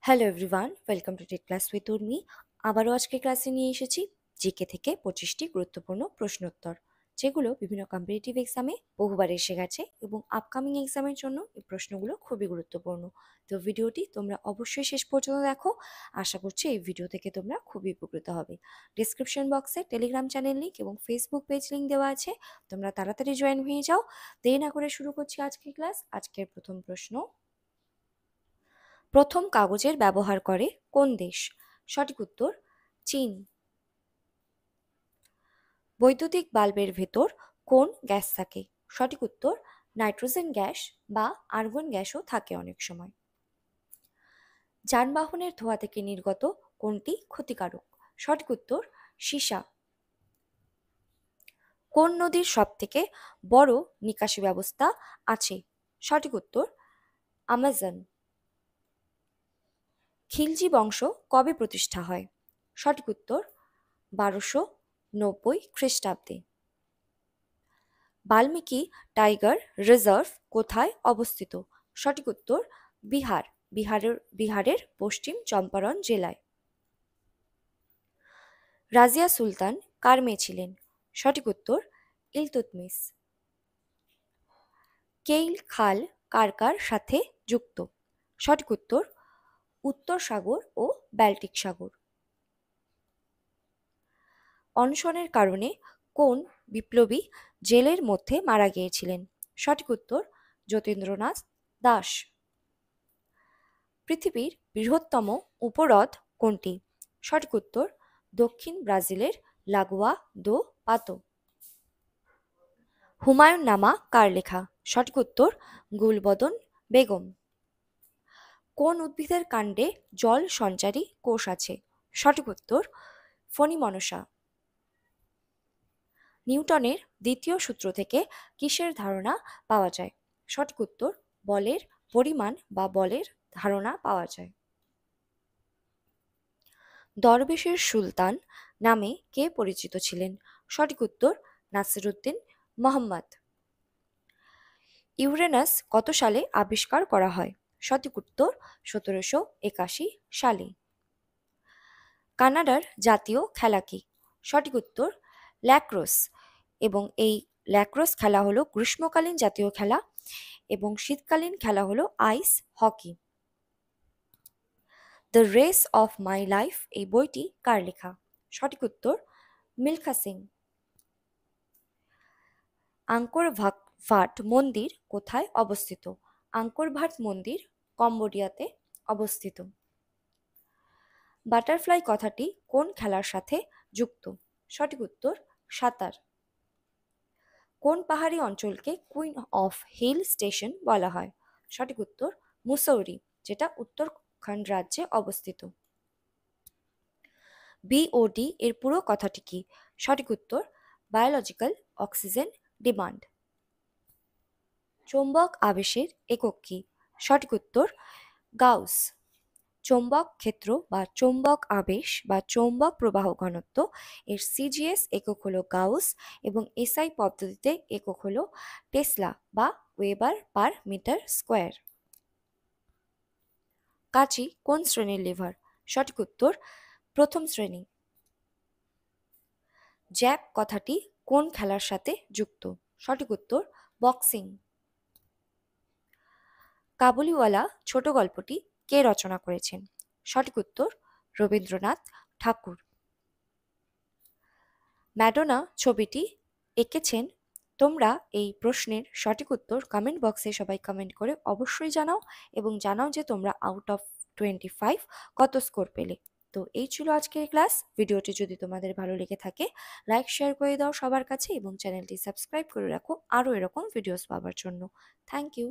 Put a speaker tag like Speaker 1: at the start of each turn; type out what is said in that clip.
Speaker 1: Hello everyone, welcome to tech class with Urmi. আবারও আজকে ক্লাসে নিয়ে এসেছি জিকে থেকে 25টি গুরুত্বপূর্ণ প্রশ্নোত্তর, যেগুলো বিভিন্ন কম্পিটিটিভ এক্সামে বহুবার এসে গেছে এবং আপকামিং এক্সামের জন্য এই প্রশ্নগুলো খুবই গুরুত্বপূর্ণ। তো ভিডিওটি তোমরা অবশ্যই শেষ পর্যন্ত দেখো। আশা করছি এই ভিডিও থেকে তোমরা খুবই উপকৃত হবে। ডিসক্রিপশন বক্সে টেলিগ্রাম চ্যানেল লিঙ্ক এবং ফেসবুক পেজ লিঙ্ক দেওয়া আছে, তোমরা তাড়াতাড়ি জয়েন হয়ে যাও। দেরি না করে শুরু করছি আজকের ক্লাস। আজকের প্রথম প্রশ্ন, প্রথম কাগজের ব্যবহার করে কোন দেশ? সঠিক উত্তর চীন। বৈদ্যুতিক বাল্বের ভেতর কোন গ্যাস থাকে? সঠিক উত্তর নাইট্রোজেন গ্যাস বা আর্গন গ্যাসও থাকে অনেক সময়। যানবাহনের ধোঁয়া থেকে নির্গত কোনটি ক্ষতিকারক? সঠিক উত্তর সীসা। কোন নদীর সবথেকে বড় নিকাশি ব্যবস্থা আছে? সঠিক উত্তর আমাজন। খিলজি বংশ কবে প্রতিষ্ঠা হয়? সঠিক উত্তর 1290 খ্রিস্টাব্দে। বাল্মীকি টাইগার রিজার্ভ কোথায় অবস্থিত? সঠিক উত্তর বিহারের পশ্চিম চম্পারণ জেলায়। রাজিয়া সুলতান কার মেয়ে ছিলেন? সঠিক উত্তর ইলতুৎমিশ। কেইল খাল কার কার সাথে যুক্ত? সঠিক উত্তর উত্তর সাগর ও ব্যাল্টিক সাগর। অনশনের কারণে কোন বিপ্লবী জেলের মধ্যে মারা গিয়েছিলেন? সঠিক উত্তর যতীন্দ্রনাথ দাস। পৃথিবীর বৃহত্তম উপহ্রদ কোনটি? সঠিক উত্তর দক্ষিণ ব্রাজিলের লাগোয়া দো পাতো। হুমায়ুন নামা কার লেখা? সঠিক উত্তর গুলবদন বেগম। কোন উদ্ভিদের কাণ্ডে জল সঞ্চারী কোষ আছে? সঠিক উত্তর ফণিমনসা। নিউটনের দ্বিতীয় সূত্র থেকে কিসের ধারণা পাওয়া যায়? সঠিক উত্তর বলের পরিমাণ বা বলের ধারণা পাওয়া যায়। দরবেশের সুলতান নামে কে পরিচিত ছিলেন? সঠিক উত্তর নাসিরুদ্দিন মোহাম্মদ। ইউরেনাস কত সালে আবিষ্কার করা হয়? সঠিক উত্তর 1781 সালে। কানাডার জাতীয় খেলা কি? সঠিক উত্তর ল্যাক্রোস। এবং এই ল্যাক্রোস খেলা হলো গ্রীষ্মকালীন জাতীয় খেলা এবং শীতকালীন খেলা হলো ice hockey. The race of my life এই বইটি কার লেখা? সঠিক উত্তর মিলখা সিং। আঙ্কর ভাট মন্দির কোথায় অবস্থিত? আঙ্কর ভাট মন্দির কম্বোডিয়াতে অবস্থিত। বাটারফ্লাই কথাটি কোন খেলার সাথে যুক্ত? সঠিক উত্তর সাঁতার। কোন পাহাড়ি অঞ্চলকে কুইন অফ হিল স্টেশন বলা হয়? সঠিক উত্তর মুসৌরি, যেটা উত্তরাখণ্ড রাজ্যে অবস্থিত। বিওডি এর পুরো কথাটি কি? সঠিক উত্তর বায়োলজিক্যাল অক্সিজেন ডিমান্ড। চৌম্বক আবেশের একক কি? সঠিক উত্তর গাউস। চৌম্বক ক্ষেত্র বা চৌম্বক আবেশ বা চৌম্বক প্রবাহ ঘনত্ব এর সিজিএস একক হলো গাউস এবং এসআই পদ্ধতিতে একক হলো টেসলা বা ওয়েবার পার মিটার স্কোয়ার। কাচি কোন শ্রেণীর লিভার? সঠিক উত্তর প্রথম শ্রেণী। জ্যাক কথাটি কোন খেলার সাথে যুক্ত? সঠিক উত্তর বক্সিং। কাবুলিওয়ালা ছোট গল্পটি কে রচনা করেছেন? সঠিক উত্তর রবীন্দ্রনাথ ঠাকুর। ম্যাডোনা ছবিটি এঁকেছেন। তোমরা এই প্রশ্নের সঠিক উত্তর কমেন্ট বক্সে সবাই কমেন্ট করে অবশ্যই জানাও এবং জানাও যে তোমরা আউট অফ 25 কত স্কোর পেলে। তো এই ছিল আজকের ক্লাস। ভিডিওটি যদি তোমাদের ভালো লেগে থাকে লাইক শেয়ার করে দাও সবার কাছে এবং চ্যানেলটি সাবস্ক্রাইব করে রাখো আরও এরকম ভিডিওস পাওয়ার জন্য। Thank you.